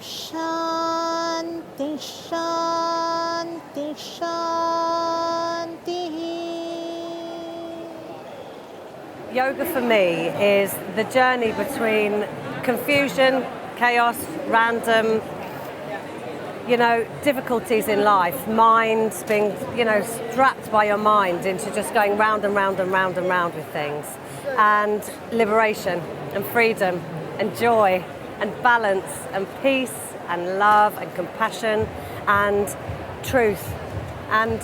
Shanti, Shanti, Shanti. Yoga for me is the journey between confusion, chaos, random, difficulties in life, minds being, strapped by your mind into just going round and round and round and round with things, and liberation and freedom and joy and balance and peace and love and compassion and truth. And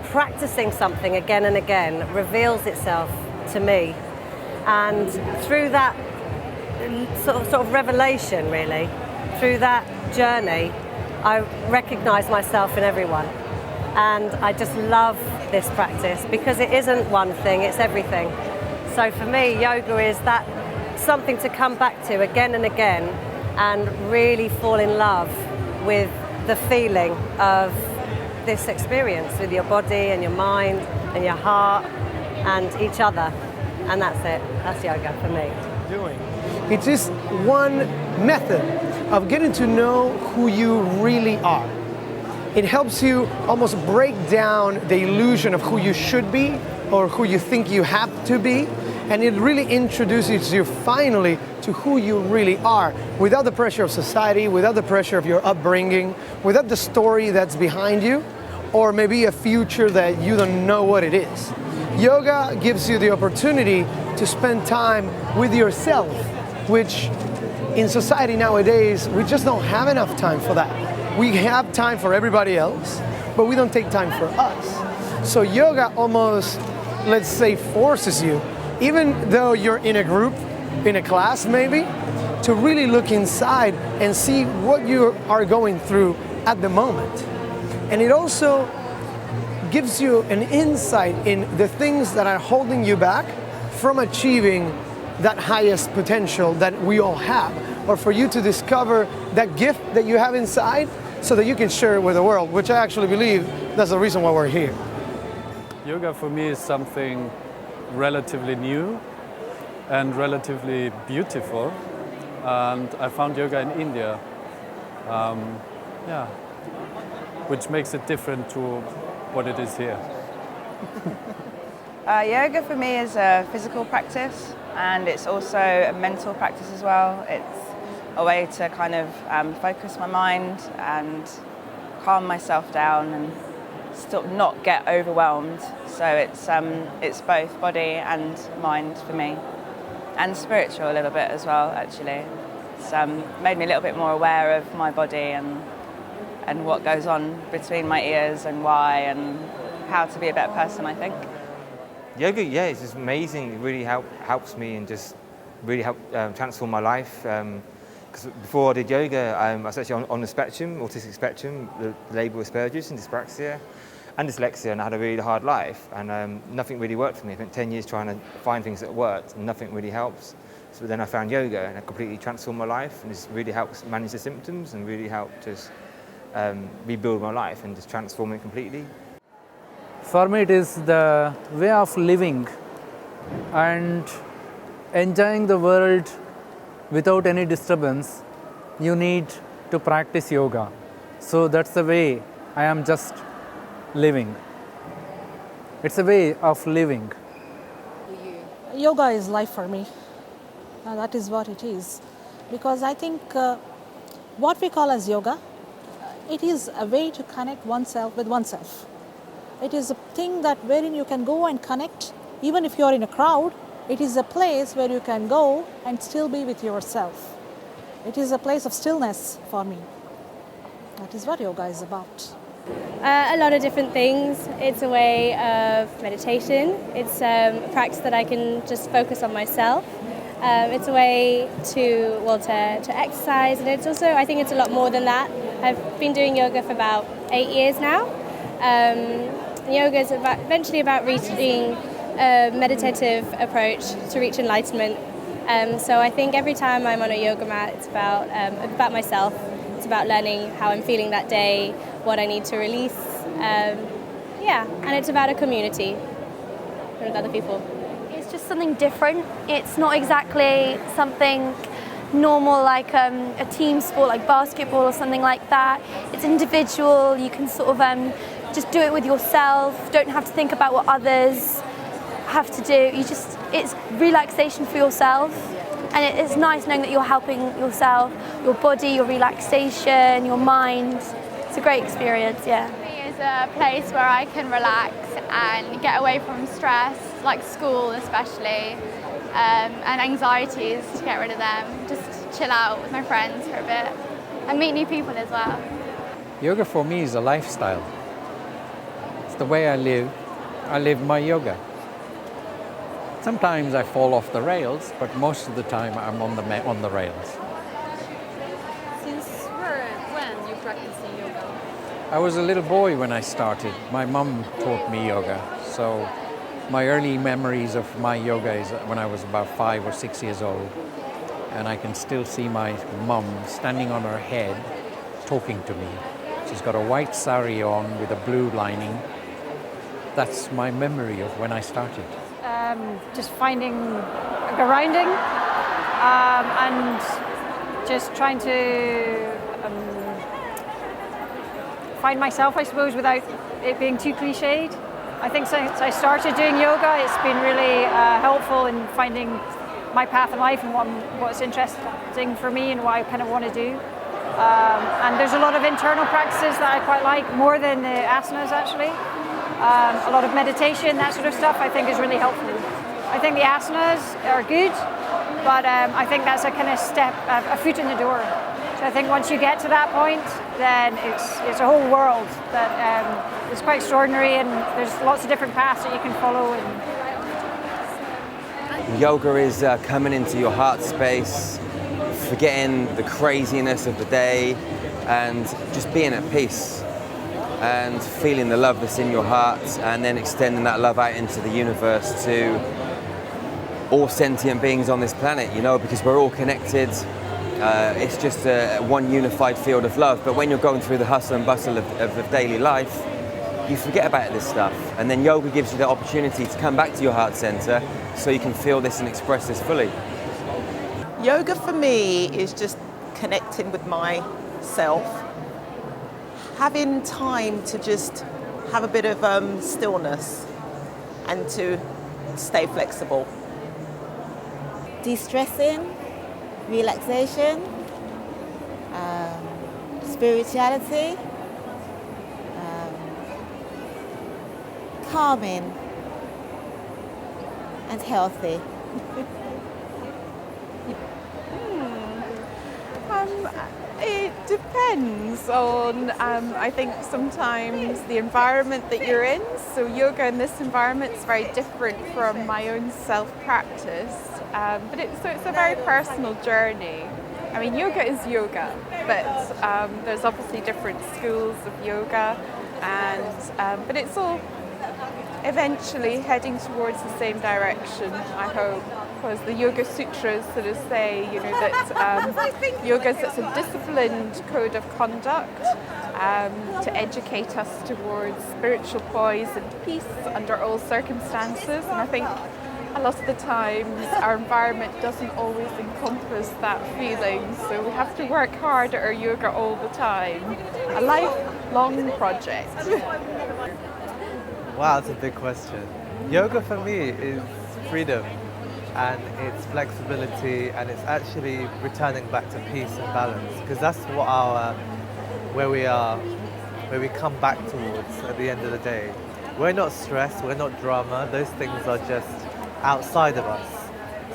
practicing something again and again reveals itself to me. And through that sort of revelation, really, through that journey, I recognise myself in everyone. And I just love this practice because it isn't one thing, it's everything. So for me, yoga is that something to come back to again and again and really fall in love with the feeling of this experience with your body and your mind and your heart and each other. And that's it. That's yoga for me. It is one method of getting to know who you really are. It helps you almost break down the illusion of who you should be or who you think you have to be. And it really introduces you finally to who you really are, without the pressure of society, without the pressure of your upbringing, without the story that's behind you, or maybe a future that you don't know what it is. Yoga gives you the opportunity to spend time with yourself, which in society nowadays, we just don't have enough time for that. We have time for everybody else, but we don't take time for us. So yoga almost, let's say, forces you, even though you're in a group, in a class maybe, to really look inside and see what you are going through at the moment. And it also gives you an insight in the things that are holding you back from achieving that highest potential that we all have, or for you to discover that gift that you have inside so that you can share it with the world, which I actually believe that's the reason why we're here. Yoga for me is something relatively new and relatively beautiful, and I found yoga in India, which makes it different to what it is here. Yoga for me is a physical practice, and it's also a mental practice as well. It's a way to kind of focus my mind and calm myself down and still not get overwhelmed. So it's both body and mind for me, and spiritual a little bit as well, actually. It's made me a little bit more aware of my body and what goes on between my ears and why, and how to be a better person, I think. Yoga, it's just amazing. It really helps me and just really helped transform my life. Because before I did yoga, I was actually on the spectrum, autistic spectrum. The label was Asperger's and dyspraxia and dyslexia, and I had a really hard life. And nothing really worked for me. I spent 10 years trying to find things that worked, and nothing really helps. So then I found yoga, and it completely transformed my life, and it's really helped manage the symptoms and really helped just rebuild my life and just transform it completely. For me, it is the way of living and enjoying the world without any disturbance. You need to practice yoga. So that's the way I am just living. It's a way of living. Yoga is life for me. That is what it is. Because I think what we call as yoga, it is a way to connect oneself with oneself. It is a thing that wherein you can go and connect, even if you're in a crowd. It is a place where you can go and still be with yourself. It is a place of stillness for me. That is what yoga is about. A lot of different things. It's a way of meditation. It's a practice that I can just focus on myself. It's a way to exercise, and it's also, I think it's a lot more than that. I've been doing yoga for about 8 years now. Yoga is eventually about reaching a meditative approach to reach enlightenment. So I think every time I'm on a yoga mat, it's about myself. It's about learning how I'm feeling that day, what I need to release. And it's about a community with other people. It's just something different. It's not exactly something normal like a team sport like basketball or something like that. It's individual. You can sort of just do it with yourself. Don't have to think about what others have to do. It's relaxation for yourself, and it's nice knowing that you're helping yourself, your body, your relaxation, your mind. It's a great experience, yeah. It's a place where I can relax and get away from stress, like school especially, and anxieties, to get rid of them. Just chill out with my friends for a bit and meet new people as well. Yoga for me is a lifestyle. It's the way I live. I live my yoga. Sometimes I fall off the rails, but most of the time I'm on the rails. Since when you practicing yoga? I was a little boy when I started. My mum taught me yoga, so my early memories of my yoga is when I was about 5 or 6 years old, and I can still see my mum standing on her head talking to me. She's got a white sari on with a blue lining. That's my memory of when I started. Just finding grounding and just trying to find myself, I suppose, without it being too cliched. I think since I started doing yoga, it's been really helpful in finding my path in life and what's interesting for me and what I kind of want to do. And there's a lot of internal practices that I quite like, more than the asanas actually. A lot of meditation, that sort of stuff, I think is really helpful. I think the asanas are good, but I think that's a kind of step, a foot in the door. So I think once you get to that point, then it's a whole world that is quite extraordinary, and there's lots of different paths that you can follow. Yoga is coming into your heart space, forgetting the craziness of the day, and just being at peace. And feeling the love that's in your heart, and then extending that love out into the universe to all sentient beings on this planet, you know, because we're all connected. It's just one unified field of love. But when you're going through the hustle and bustle of daily life, you forget about this stuff. And then yoga gives you the opportunity to come back to your heart center so you can feel this and express this fully. Yoga for me is just connecting with myself, having time to just have a bit of stillness and to stay flexible. De-stressing, relaxation, spirituality, calming and healthy. It depends on, I think sometimes the environment that you're in. So yoga in this environment is very different from my own self-practice, but it's a very personal journey. I mean, yoga is yoga, but there's obviously different schools of yoga, and but it's all eventually heading towards the same direction, I hope. Because the Yoga Sutras sort of say, you know, that yoga is a disciplined code of conduct to educate us towards spiritual poise and peace under all circumstances. And I think a lot of the times our environment doesn't always encompass that feeling, so we have to work hard at our yoga all the time. A lifelong project. Wow, that's a big question. Yoga for me is freedom, and it's flexibility, and it's actually returning back to peace and balance, because that's what where we come back towards at the end of the day. We're not stressed, we're not drama, those things are just outside of us.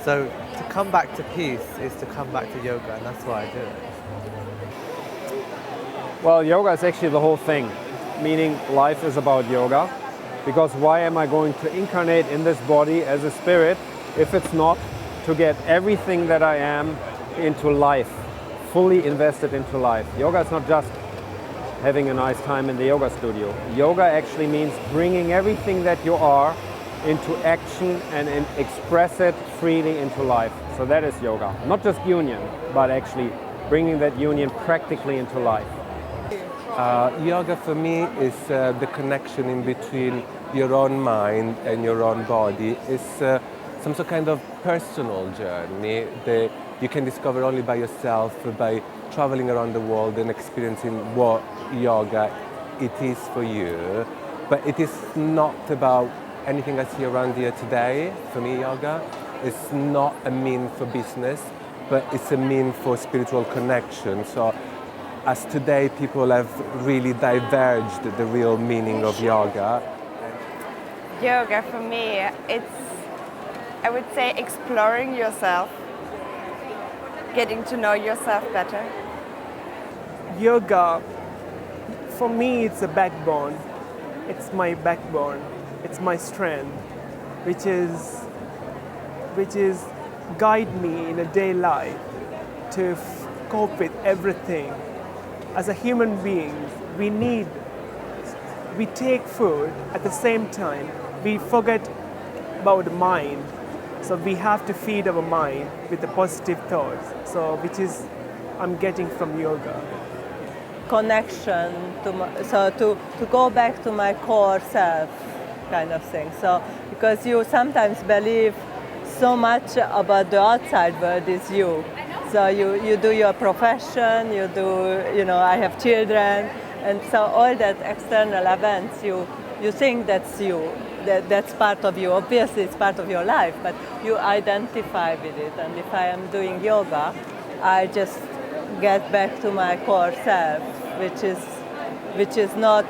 So to come back to peace is to come back to yoga, and that's why I do it. Well, yoga is actually the whole thing, meaning life is about yoga. Because why am I going to incarnate in this body as a spirit if it's not to get everything that I am into life, fully invested into life? Yoga is not just having a nice time in the yoga studio. Yoga actually means bringing everything that you are into action and express it freely into life. So that is yoga. Not just union, but actually bringing that union practically into life. Yoga for me is the connection in between your own mind and your own body. It's some sort of kind of personal journey. The you can discover only by yourself, by traveling around the world and experiencing what yoga it is for you. But it is not about anything I see around here today. For me, yoga is not a mean for business, but it's a mean for spiritual connection. So as today people have really diverged the real meaning of yoga. Yoga for me, it's, I would say, exploring yourself, getting to know yourself better. Yoga, for me, it's a backbone. It's my backbone. It's my strength, which is guide me in a day life to cope with everything. As a human being, we take food at the same time. We forget about the mind. So we have to feed our mind with the positive thoughts. So which is I'm getting from yoga. Connection to go back to my core self kind of thing. So because you sometimes believe so much about the outside world is you. So you do your profession, I have children, and so all that external events, you think that's you, that's part of you. Obviously it's part of your life, but you identify with it. And if I am doing yoga, I just get back to my core self, which is not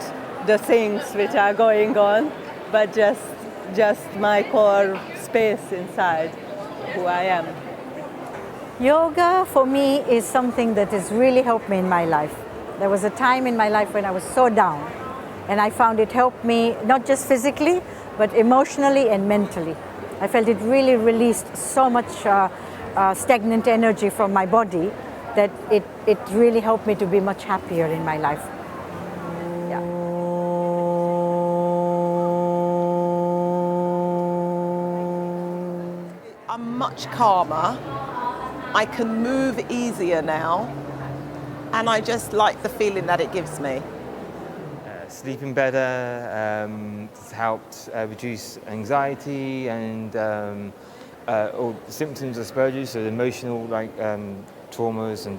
the things which are going on, but just my core space inside who I am. Yoga for me is something that has really helped me in my life. There was a time in my life when I was so down, and I found it helped me not just physically, but emotionally and mentally. I felt it really released so much stagnant energy from my body that it really helped me to be much happier in my life. Yeah. I'm much calmer. I can move easier now, and I just like the feeling that it gives me. Sleeping better, it's helped reduce anxiety and all the symptoms, I suppose, so the emotional traumas and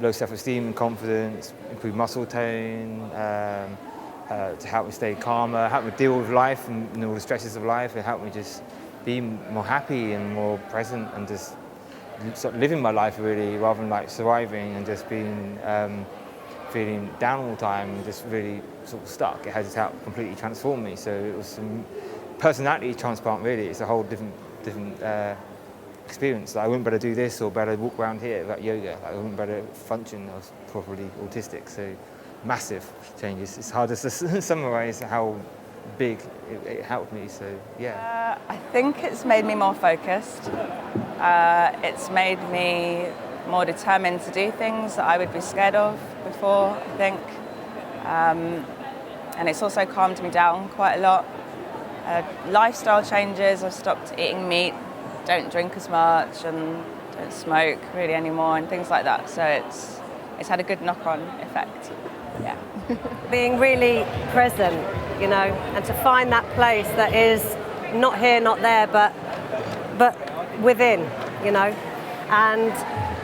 low self-esteem and confidence, improve muscle tone, to help me stay calmer, help me deal with life and all the stresses of life, and help me just be more happy and more present and just sort of living my life really, rather than surviving and just being feeling down all the time and just really sort of stuck. It has helped completely transform me. So it was some personality transplant really. It's a whole different experience. I wouldn't better do this or better walk around here without yoga. I wouldn't better function. I was properly autistic. So massive changes. It's hard to summarize how big it helped me. So yeah. I think it's made me more focused. It's made me more determined to do things that I would be scared of before, I think. And it's also calmed me down quite a lot. Lifestyle changes, I've stopped eating meat, don't drink as much, and don't smoke really anymore, and things like that. So it's had a good knock-on effect. Yeah. Being really present, and to find that place that is not here, not there, but within, And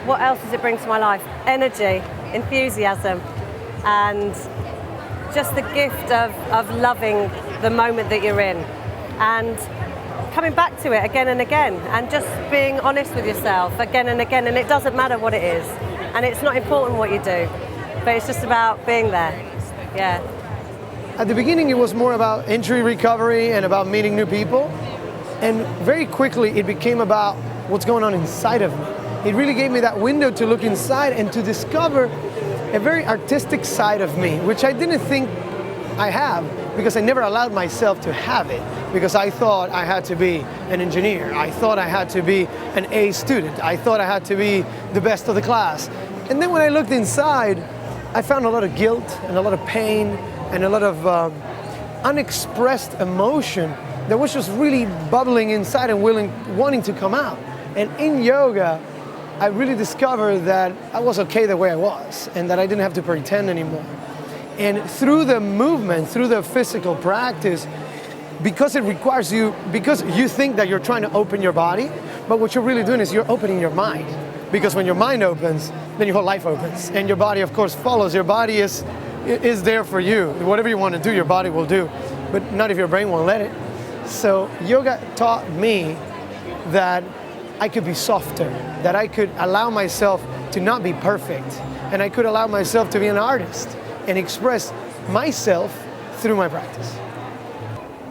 what else does it bring to my life? Energy, enthusiasm, and just the gift of loving the moment that you're in and coming back to it again and again and just being honest with yourself again and again. And it doesn't matter what it is, and it's not important what you do, but it's just about being there. Yeah. At the beginning, it was more about injury recovery and about meeting new people. And very quickly, it became about what's going on inside of me. It really gave me that window to look inside and to discover a very artistic side of me, which I didn't think I have, because I never allowed myself to have it, because I thought I had to be an engineer. I thought I had to be an A student. I thought I had to be the best of the class. And then when I looked inside, I found a lot of guilt and a lot of pain and a lot of unexpressed emotion that was just really bubbling inside and wanting to come out. And in yoga, I really discovered that I was okay the way I was and that I didn't have to pretend anymore. And through the movement, through the physical practice, because it requires you, because you think that you're trying to open your body, But what you're really doing is you're opening your mind. Because when your mind opens, then your whole life opens. And your body, of course, follows. Your body is there for you. Whatever you want to do, your body will do. But not if your brain won't let it. So yoga taught me that I could be softer, that I could allow myself to not be perfect, and I could allow myself to be an artist and express myself through my practice.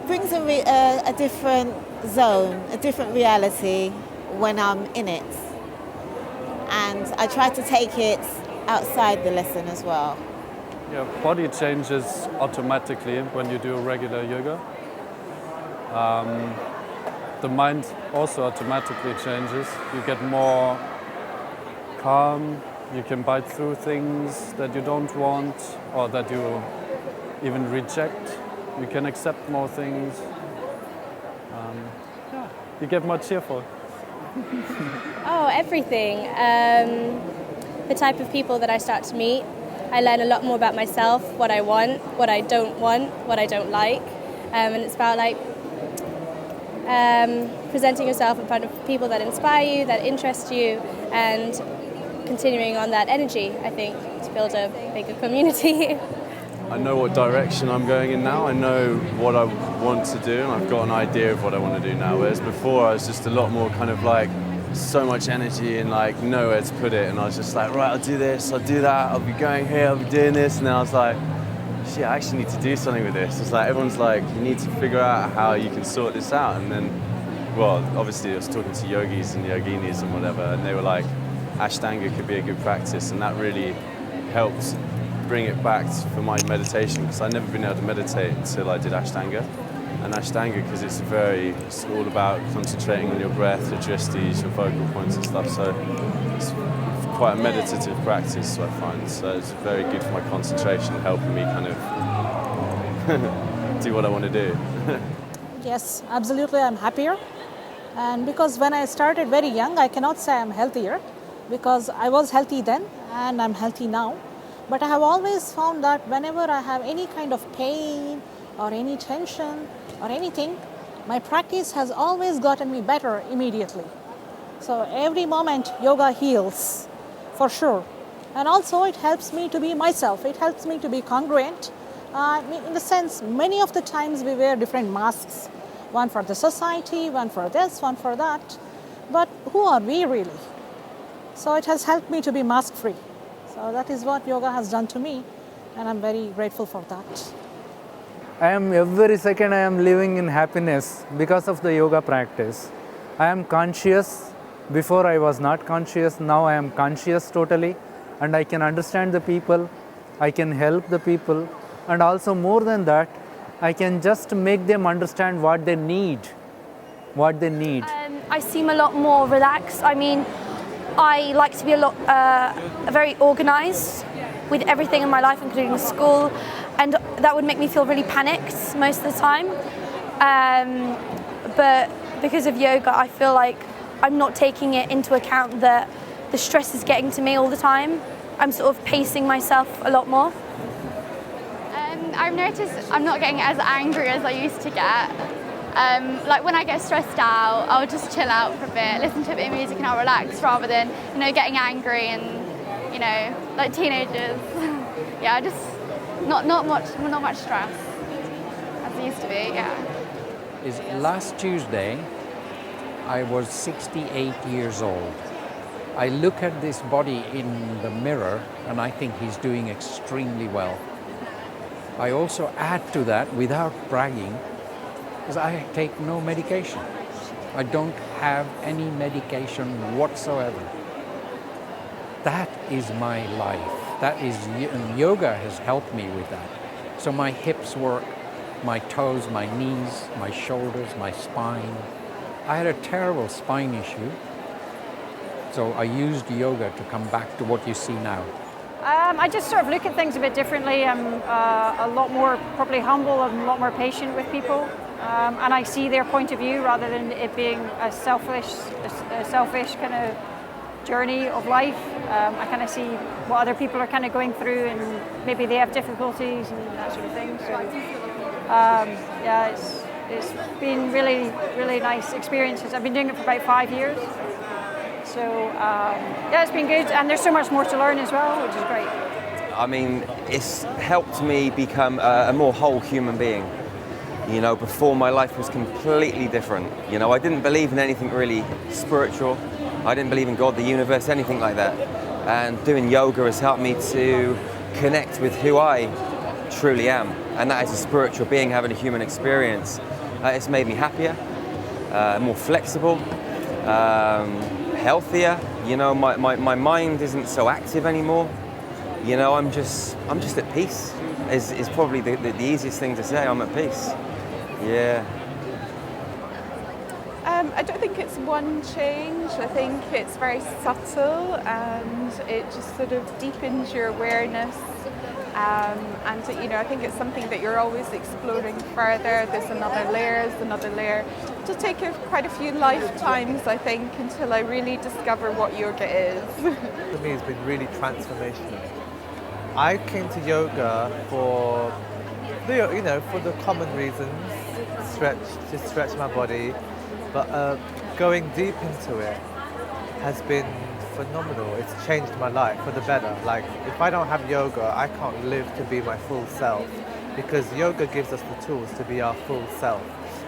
Brings a different zone, a different reality when I'm in it. And I try to take it outside the lesson as well. Your body changes automatically when you do regular yoga. The mind also automatically changes. You get more calm, you can bite through things that you don't want or that you even reject. You can accept more things. You get more cheerful. Oh, everything. The type of people that I start to meet. I learn a lot more about myself, what I want, what I don't want, what I don't like. And it's about like presenting yourself in front of people that inspire you, that interest you, and continuing on that energy, I think, to build a bigger community. I know what direction I'm going in now. I know what I want to do, and I've got an idea of what I want to do now. Whereas before, I was just a lot more kind of like so much energy and like nowhere to put it. And I was just like, right, I'll do this, I'll do that, I'll be going here, I'll be doing this. And then I was like, shit, I actually need to do something with this. It's like everyone's like, you need to figure out how you can sort this out. And then, well, obviously I was talking to yogis and yoginis and whatever, and they were like, Ashtanga could be a good practice, and that really helped bring it back for my meditation, because I'd never been able to meditate until I did Ashtanga. And Ashtanga, because it's all about concentrating on your breath, your dristis, your focal points and stuff, so it's quite a meditative practice, I find. So it's very good for my concentration, helping me kind of do what I want to do. Yes, absolutely, I'm happier. And because when I started very young, I cannot say I'm healthier, because I was healthy then and I'm healthy now. But I have always found that whenever I have any kind of pain or any tension or anything, my practice has always gotten me better immediately. So every moment yoga heals, for sure. And also it helps me to be myself. It helps me to be congruent. In the sense, many of the times we wear different masks. One for the society, one for this, one for that. But who are we really? So it has helped me to be mask-free. So that is what yoga has done to me, and I'm very grateful for that. Every second I am living in happiness because of the yoga practice. I am conscious. Before I was not conscious, now I am conscious totally, and I can understand the people, I can help the people, and also more than that, I can just make them understand what they need. I seem a lot more relaxed. I mean, I like to be very organized with everything in my life, including school, and that would make me feel really panicked most of the time. But because of yoga, I feel like I'm not taking it into account that the stress is getting to me all the time. I'm sort of pacing myself a lot more. I've noticed I'm not getting as angry as I used to get. Like when I get stressed out, I'll just chill out for a bit, listen to a bit of music and I'll relax, rather than, getting angry and, like teenagers. Yeah, just not much stress as it used to be, yeah. Last Tuesday, I was 68 years old. I look at this body in the mirror and I think he's doing extremely well. I also add to that, without bragging, because I take no medication. I don't have any medication whatsoever. That is my life. And yoga has helped me with that. So my hips work, my toes, my knees, my shoulders, my spine. I had a terrible spine issue. So I used yoga to come back to what you see now. I just sort of look at things a bit differently. I'm a lot more probably humble and a lot more patient with people. And I see their point of view rather than it being a selfish kind of journey of life. I kind of see what other people are kind of going through, and maybe they have difficulties and that sort of thing. So yeah, it's been really, really nice experiences. I've been doing it for about 5 years. So yeah, it's been good, and there's so much more to learn as well, which is great. I mean, it's helped me become a more whole human being. You know, before my life was completely different. You know, I didn't believe in anything really spiritual. I didn't believe in God, the universe, anything like that. And doing yoga has helped me to connect with who I truly am. And that is a spiritual being having a human experience. It's made me happier, more flexible, healthier. You know, my mind isn't so active anymore. You know, I'm just at peace. Is probably the easiest thing to say. I'm at peace. Yeah. I don't think it's one change. I think it's very subtle, and it just sort of deepens your awareness. And you know, I think it's something that you're always exploring further. There's another layer. It'll take quite a few lifetimes, I think, until I really discover what yoga is. For me, it's been really transformational. I came to yoga for the common reasons, to stretch my body, but going deep into it has been phenomenal. It's changed my life for the better. Like, if I don't have yoga, I can't live to be my full self, because yoga gives us the tools to be our full self.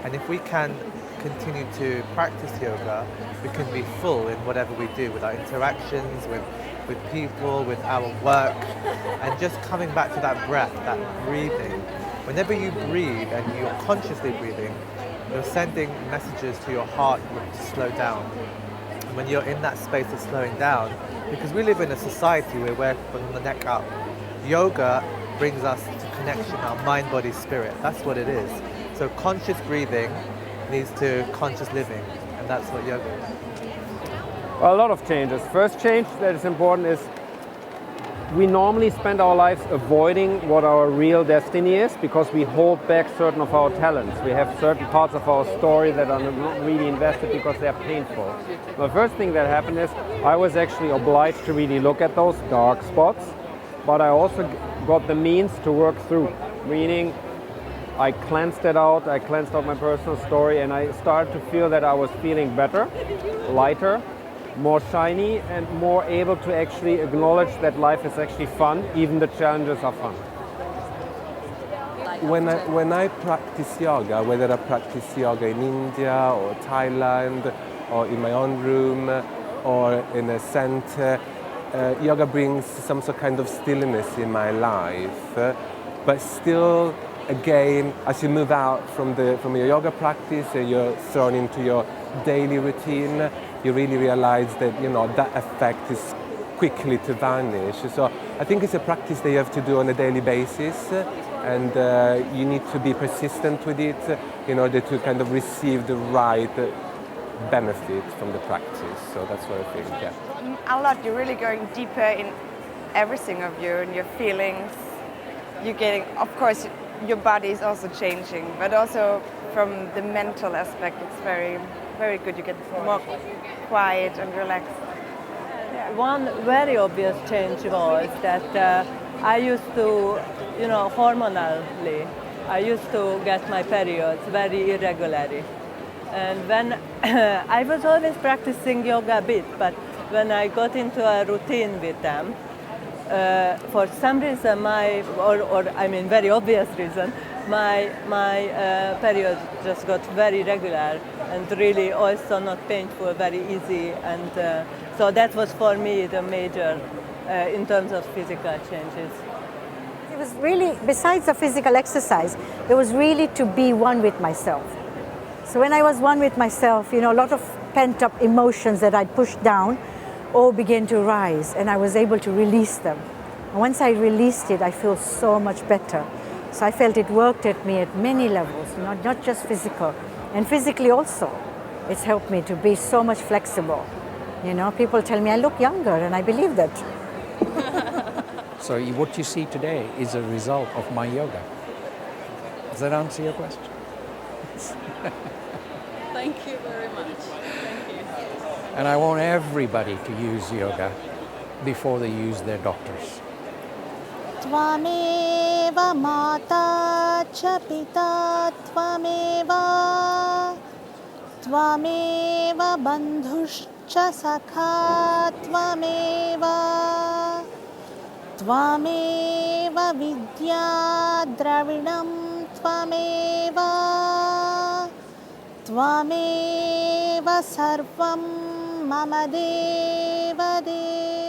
And if we can continue to practice yoga, we can be full in whatever we do, with our interactions, with people, with our work, and just coming back to that breath, that breathing. Whenever you breathe and you're consciously breathing, you're sending messages to your heart to slow down. And when you're in that space of slowing down, because we live in a society where we're from the neck up, yoga brings us to connection, our mind, body, spirit. That's what it is. So conscious breathing leads to conscious living, and that's what yoga is. Well, a lot of changes. First change that is important is we normally spend our lives avoiding what our real destiny is, because we hold back certain of our talents. We have certain parts of our story that are not really invested because they're painful. The first thing that happened is I was actually obliged to really look at those dark spots, but I also got the means to work through, meaning I cleansed it out, I cleansed out my personal story, and I started to feel that I was feeling better, lighter, more shiny, and more able to actually acknowledge that life is actually fun, even the challenges are fun. When I practice yoga, whether I practice yoga in India or Thailand or in my own room or in a center, yoga brings some sort of kind of stillness in my life. But still, again, as you move out from your yoga practice and you're thrown into your daily routine, you really realize that, you know, that effect is quickly to vanish. So I think it's a practice that you have to do on a daily basis, and you need to be persistent with it in order to kind of receive the right benefit from the practice. So that's what I think, yeah. A lot, you're really going deeper in everything of you and your feelings. You're getting, of course, your body is also changing, but also from the mental aspect, it's very, very good. You get more quiet and relaxed. One very obvious change was that I used to, you know, hormonally, I used to get my periods very irregularly. And when I was always practicing yoga a bit, but when I got into a routine with them, for some reason very obvious reason, my period just got very regular and really also not painful, very easy, and so that was for me the major in terms of physical changes. It was really, besides the physical exercise, it was really to be one with myself. So when I was one with myself, you know, a lot of pent-up emotions that I'd pushed down all began to rise, and I was able to release them. And once I released it, I feel so much better. So I felt it worked at me at many levels, not just physical. And physically also, it's helped me to be so much flexible. You know, people tell me I look younger, and I believe that. So what you see today is a result of my yoga. Does that answer your question? Thank you very much. Thank you. And I want everybody to use yoga before they use their doctors. त्वमेव माता च पिता त्वमेव त्वमेव बन्धुश्च सखा त्वमेव त्वमेव विद्या द्रविणं त्वमेव त्वमेव सर्वं मम देवदेव